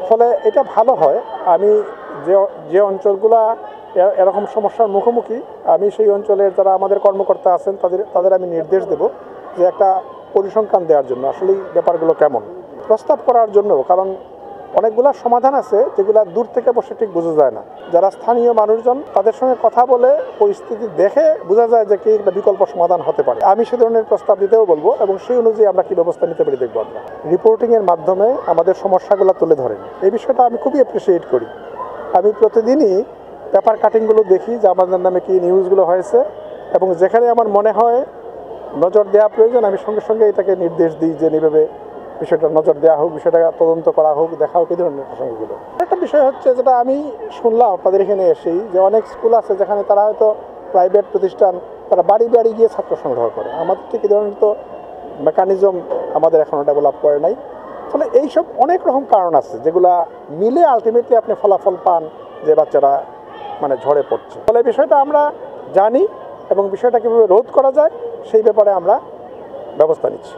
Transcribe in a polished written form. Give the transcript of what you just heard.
ফলে এটা ভালো হয়। আমি যে অঞ্চলগুলা এরকম সমস্যার মুখোমুখি, আমি সেই অঞ্চলের যারা আমাদের কর্মকর্তা আছেন তাদের আমি নির্দেশ দেব যে একটা পরিসংখ্যান দেওয়ার জন্য আসলে ব্যাপারগুলো কেমন, প্রস্তাব করার জন্য। কারণ অনেকগুলো সমাধান আছে যেগুলো দূর থেকে বসে ঠিক বোঝা যায় না। যারা স্থানীয় মানুষজন তাদের সঙ্গে কথা বলে পরিস্থিতি দেখে বোঝা যায় যে কি একটা বিকল্প সমাধান হতে পারে। আমি সে ধরনের প্রস্তাব দিতেও বলবো এবং সেই অনুযায়ী আমরা কি ব্যবস্থা নিতে পারি দেখবো। আমরা রিপোর্টিংয়ের মাধ্যমে আমাদের সমস্যাগুলো তুলে ধরেন, এই বিষয়টা আমি খুবই অ্যাপ্রিসিয়েট করি। আমি প্রতিদিনই পেপার কাটিংগুলো দেখি যে আমাদের নামে কি নিউজগুলো হয়েছে, এবং যেখানে আমার মনে হয় নজর দেওয়া প্রয়োজন আমি সঙ্গে সঙ্গে এটাকে নির্দেশ দিই যে এইভাবে বিষয়টা নজর দেওয়া হোক, বিষয়টা তদন্ত করা হোক, দেখা হোক এই ধরনের প্রসঙ্গগুলো। একটা বিষয় হচ্ছে যেটা আমি শুনলাম আপনাদের এখানে এসেই, যে অনেক স্কুল আছে যেখানে তারা হয়তো প্রাইভেট প্রতিষ্ঠান, তারা বাড়ি বাড়ি গিয়ে ছাত্র সংগ্রহ করে। আমাদের ঠিক এই ধরনের তো মেকানিজম আমাদের এখনও ডেভেলপ করে নাই। ফলে এইসব অনেক রকম কারণ আছে যেগুলা মিলে আলটিমেটলি আপনি ফলাফল পান যে বাচ্চারা ঝরে পড়ছে। ফলে বিষয়টা আমরা জানি এবং বিষয়টা কীভাবে রোধ করা যায় সেই ব্যাপারে আমরা ব্যবস্থা নিচ্ছি।